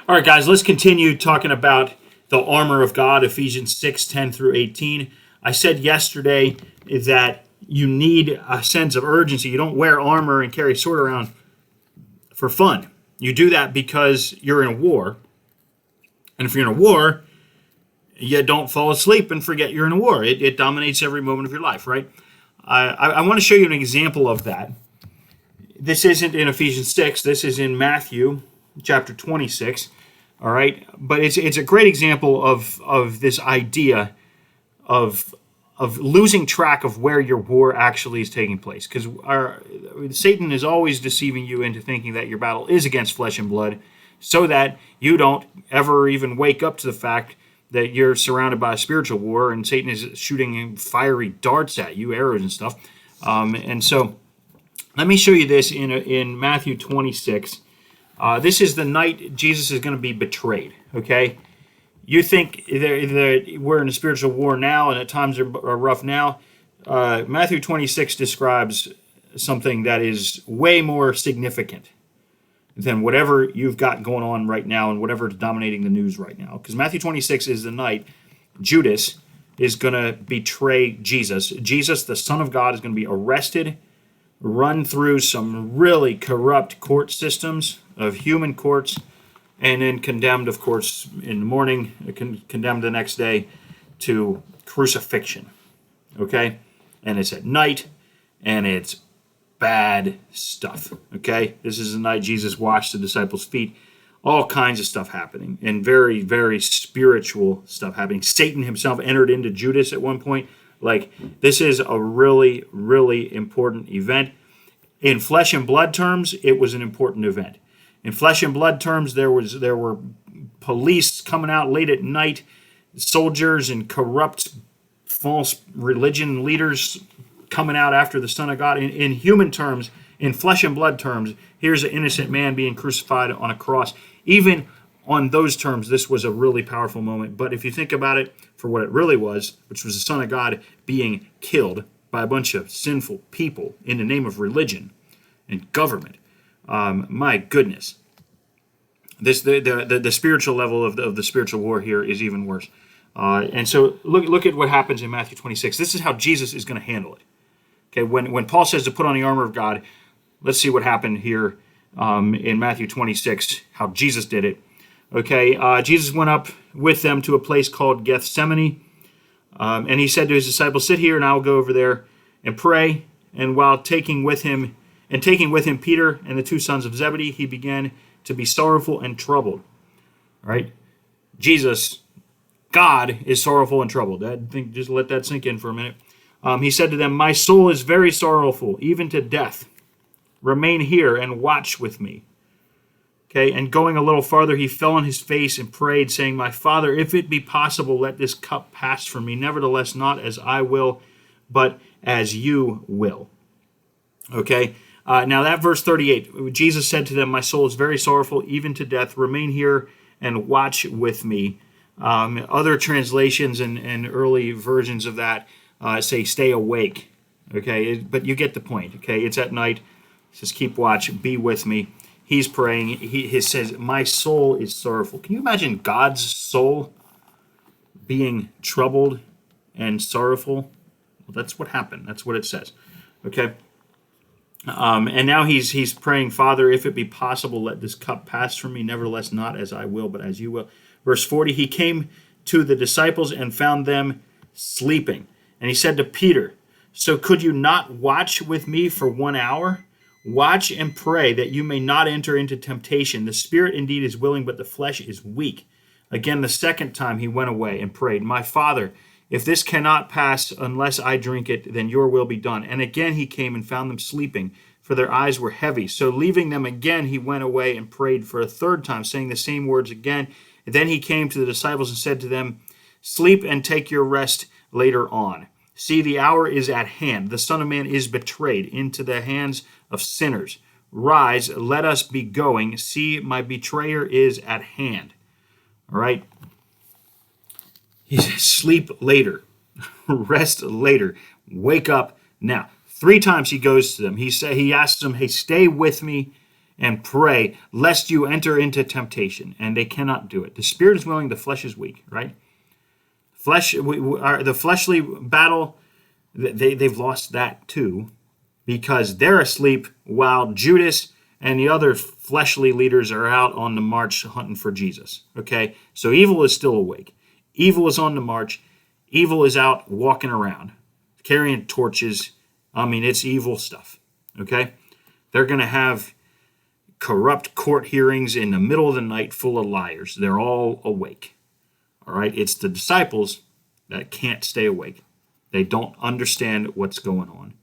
All right, guys, let's continue talking about the armor of God, Ephesians 6:10 through 18. I said yesterday that you need a sense of urgency. You don't wear armor and carry a sword around for fun. You do that because you're in a war. And if you're in a war, you don't fall asleep and forget you're in a war. It dominates every moment of your life, right? I want to show you an example of that. This isn't in Ephesians 6. This is in Matthew chapter 26. All right, but it's a great example of this idea of losing track of where your war actually is taking place, because Satan is always deceiving you into thinking that your battle is against flesh and blood, so that you don't ever even wake up to the fact that you're surrounded by a spiritual war and Satan is shooting fiery darts at you, arrows and stuff. And so, let me show you this in Matthew 26. This is the night Jesus is going to be betrayed, okay? You think that we're in a spiritual war now and that times are rough now. Matthew 26 describes something that is way more significant than whatever you've got going on right now and whatever is dominating the news right now. Because Matthew 26 is the night Judas is going to betray Jesus. Jesus, the Son of God, is going to be arrested, run through some really corrupt court systems of human courts, and then condemned, of course, in the morning, condemned the next day to crucifixion. Okay? And it's at night, and it's bad stuff. Okay? This is the night Jesus washed the disciples' feet. All kinds of stuff happening, and very, very spiritual stuff happening. Satan himself entered into Judas at one point. Like, this is a really, really important event. In flesh and blood terms, it was an important event. In flesh and blood terms, there were police coming out late at night, soldiers and corrupt false religion leaders coming out after the Son of God. In human terms, in flesh and blood terms, here's an innocent man being crucified on a cross. Even on those terms, this was a really powerful moment. But if you think about it for what it really was, which was the Son of God being killed by a bunch of sinful people in the name of religion and government, my goodness, the spiritual level of the spiritual war here is even worse. And so look at what happens in Matthew 26. This is how Jesus is going to handle it. Okay, when Paul says to put on the armor of God, let's see what happened here in Matthew 26, how Jesus did it. Okay, Jesus went up with them to a place called Gethsemane, and he said to his disciples, "Sit here, and I will go over there and pray." And while taking with him Peter and the two sons of Zebedee, he began to be sorrowful and troubled. Right? Jesus, God, is sorrowful and troubled. I think just let that sink in for a minute. He said to them, "My soul is very sorrowful, even to death. Remain here and watch with me." Okay, and going a little farther, he fell on his face and prayed, saying, "My Father, if it be possible, let this cup pass from me. Nevertheless, not as I will, but as you will." Okay, now that verse 38, Jesus said to them, "My soul is very sorrowful, even to death. Remain here and watch with me." Other translations and early versions of that say, "Stay awake." Okay, but you get the point. Okay, it's at night. It says, "Keep watch, be with me." He's praying. He says, "My soul is sorrowful." Can you imagine God's soul being troubled and sorrowful? Well, that's what happened. That's what it says. Okay. And now he's praying, "Father, if it be possible, let this cup pass from me. Nevertheless, not as I will, but as you will." Verse 40, he came to the disciples and found them sleeping. And he said to Peter, "So could you not watch with me for 1 hour? Watch and pray that you may not enter into temptation. The spirit indeed is willing, but the flesh is weak." Again, the second time he went away and prayed, "My Father, if this cannot pass unless I drink it, then your will be done." And again he came and found them sleeping, for their eyes were heavy. So leaving them again, he went away and prayed for a third time, saying the same words again. And then he came to the disciples and said to them, "Sleep and take your rest later on. See, the hour is at hand. The Son of Man is betrayed into the hands of sinners. Rise, let us be going. See, my betrayer is at hand." All right? He says, sleep later. Rest later. Wake up now. 3 times he goes to them. He asks them, "Hey, stay with me and pray lest you enter into temptation. And they cannot do it. The spirit is willing, the flesh is weak, right? The fleshly battle, they've lost that too, because they're asleep while Judas and the other fleshly leaders are out on the march hunting for Jesus. Okay, so evil is still awake. Evil is on the march. Evil is out walking around, carrying torches. I mean, it's evil stuff. Okay, they're going to have corrupt court hearings in the middle of the night full of liars. They're all awake. All right, it's the disciples that can't stay awake. They don't understand what's going on.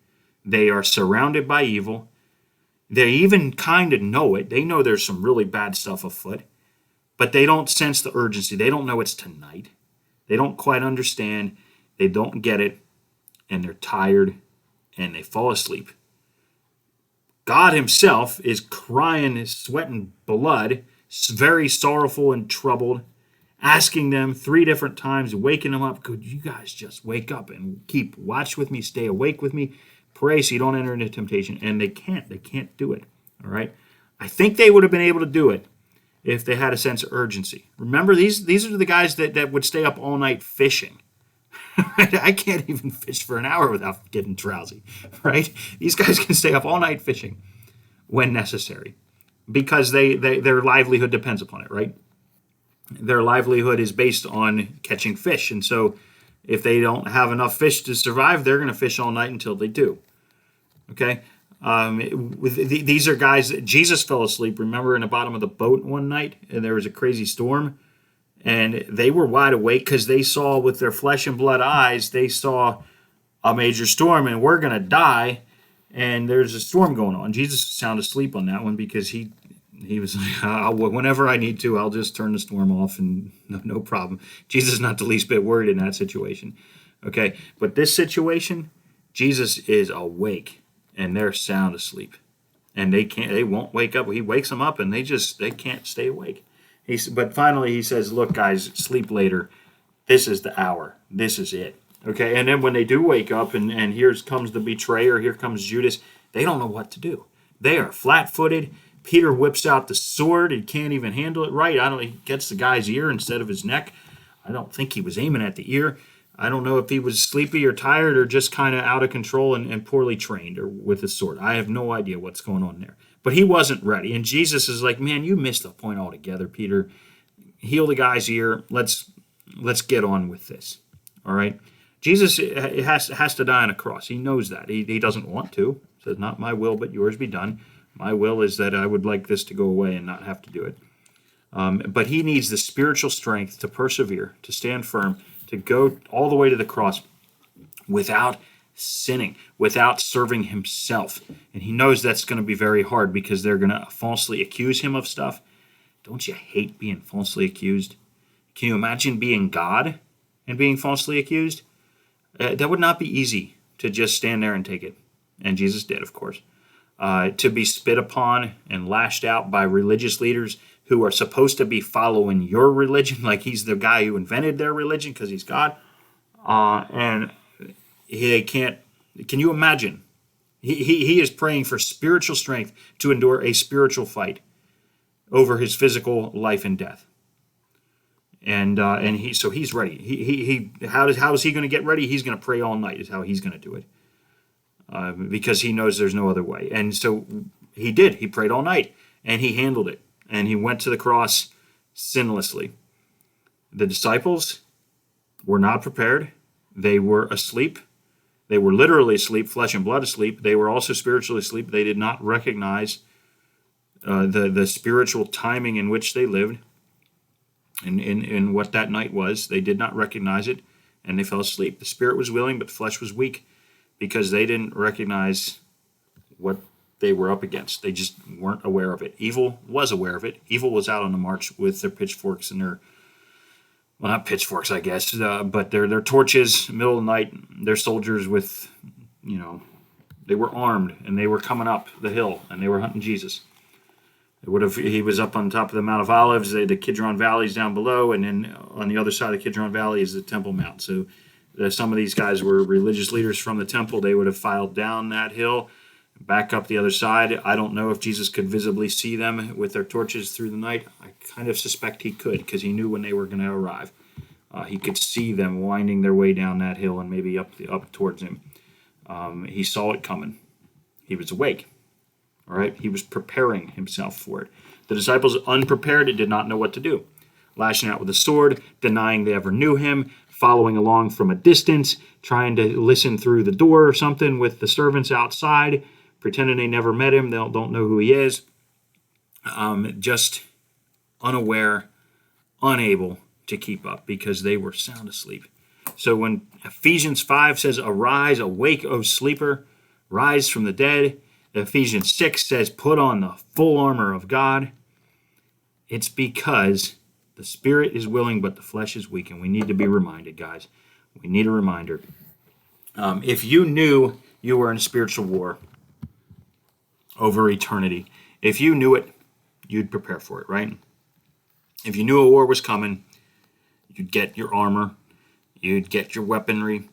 They are surrounded by evil. They even kind of know it. They know there's some really bad stuff afoot, but they don't sense the urgency. They don't know it's tonight. They don't quite understand. They don't get it, and they're tired, and they fall asleep. God himself is crying, sweating blood, very sorrowful and troubled, asking them 3 different times, waking them up, could you guys just wake up and keep watch with me, stay awake with me, pray so you don't enter into temptation. And they can't do it. All right. I think they would have been able to do it if they had a sense of urgency. Remember, these are the guys that would stay up all night fishing. I can't even fish for an hour without getting drowsy, right? These guys can stay up all night fishing when necessary because their livelihood depends upon it, right? Their livelihood is based on catching fish. And so if they don't have enough fish to survive, they're going to fish all night until they do. Okay? These are guys that Jesus fell asleep, remember, in the bottom of the boat one night, and there was a crazy storm, and they were wide awake because they saw with their flesh and blood eyes, they saw a major storm, and we're going to die, and there's a storm going on. Jesus was sound asleep on that one because he was like, whenever I need to, I'll just turn the storm off and no problem. Jesus is not the least bit worried in that situation. Okay, but this situation, Jesus is awake and they're sound asleep. And they won't wake up. He wakes them up and they can't stay awake. But finally he says, look guys, sleep later. This is the hour. This is it. Okay, and then when they do wake up and here comes the betrayer, here comes Judas, they don't know what to do. They are flat-footed. Peter whips out the sword and can't even handle it right. He gets the guy's ear instead of his neck. I don't think he was aiming at the ear. I don't know if he was sleepy or tired or just kind of out of control and poorly trained or with his sword. I have no idea what's going on there. But he wasn't ready. And Jesus is like, man, you missed the point altogether, Peter. Heal the guy's ear. Let's get on with this. All right? Jesus has to die on a cross. He knows that. He doesn't want to. He says, not my will, but yours be done. My will is that I would like this to go away and not have to do it. But he needs the spiritual strength to persevere, to stand firm, to go all the way to the cross without sinning, without serving himself. And he knows that's going to be very hard because they're going to falsely accuse him of stuff. Don't you hate being falsely accused? Can you imagine being God and being falsely accused? That would not be easy to just stand there and take it. And Jesus did, of course. To be spit upon and lashed out by religious leaders who are supposed to be following your religion, like he's the guy who invented their religion because he's God. And they can't, can you imagine? He is praying for spiritual strength to endure a spiritual fight over his physical life and death. And he's ready. How is he going to get ready? He's going to pray all night is how he's going to do it. Because he knows there's no other way. And so he did. He prayed all night, and he handled it. And he went to the cross sinlessly. The disciples were not prepared. They were asleep. They were literally asleep, flesh and blood asleep. They were also spiritually asleep. They did not recognize the spiritual timing in which they lived and in what that night was. They did not recognize it, and they fell asleep. The spirit was willing, but the flesh was weak, because they didn't recognize what they were up against. They just weren't aware of it. Evil was aware of it. Evil was out on the march with their pitchforks and their, well, not pitchforks, I guess, but their torches, middle of the night, their soldiers with, they were armed, and they were coming up the hill, and they were hunting Jesus. He was up on top of the Mount of Olives, the Kidron Valley is down below, and then on the other side of the Kidron Valley is the Temple Mount. So some of these guys were religious leaders from the temple. They would have filed down that hill back up the other side. I don't know if Jesus could visibly see them with their torches through the night. I kind of suspect he could, because he knew when they were going to arrive. He could see them winding their way down that hill and maybe up towards him. He saw it coming. He was awake. All right, he was preparing himself for it. The disciples, unprepared, did not know what to do. Lashing out with a sword, denying they ever knew him, following along from a distance, trying to listen through the door or something with the servants outside, pretending they never met him, they don't know who he is. Just unaware, unable to keep up because they were sound asleep. So when Ephesians 5 says, "Arise, awake, O sleeper, rise from the dead," Ephesians 6 says, "Put on the full armor of God," it's because the spirit is willing, but the flesh is weak, and we need to be reminded, guys. We need a reminder. If you knew you were in a spiritual war over eternity, if you knew it, you'd prepare for it, right? If you knew a war was coming, you'd get your armor, you'd get your weaponry,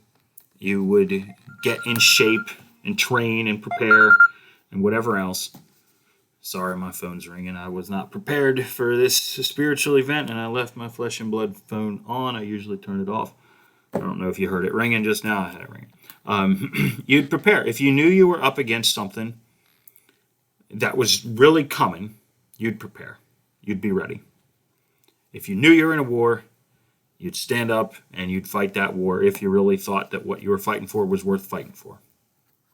you would get in shape and train and prepare and whatever else. Sorry, my phone's ringing. I was not prepared for this spiritual event, and I left my flesh and blood phone on. I usually turn it off. I don't know if you heard it ringing just now. I had it ringing. You'd prepare. If you knew you were up against something that was really coming, you'd prepare. You'd be ready. If you knew you were in a war, you'd stand up and you'd fight that war if you really thought that what you were fighting for was worth fighting for.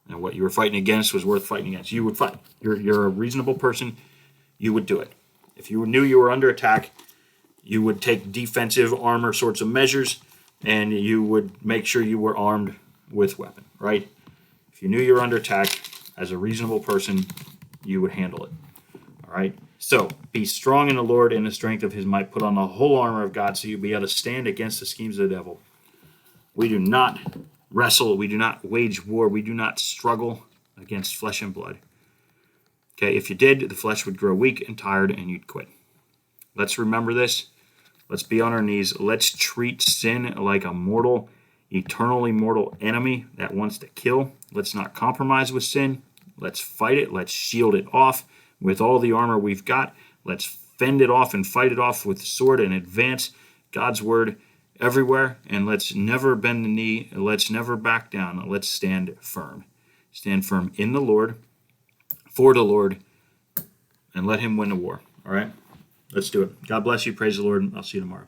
And what you were fighting against was worth fighting against. You would fight. You're a reasonable person. You would do it. If you knew you were under attack, you would take defensive armor sorts of measures, and you would make sure you were armed with weapon, right? If you knew you were under attack, as a reasonable person, you would handle it. All right? So, be strong in the Lord and the strength of his might. Put on the whole armor of God so you'll be able to stand against the schemes of the devil. We do not wrestle, we do not wage war, we do not struggle against flesh and blood. Okay, if you did, the flesh would grow weak and tired and you'd quit. Let's remember this. Let's be on our knees. Let's treat sin like a mortal, eternally mortal enemy that wants to kill. Let's not compromise with sin. Let's fight it. Let's shield it off with all the armor we've got. Let's fend it off and fight it off with the sword and advance God's word everywhere, and let's never bend the knee. Let's never back down. Let's stand firm. Stand firm in the Lord, for the Lord, and let him win the war. All right? Let's do it. God bless you. Praise the Lord. I'll see you tomorrow.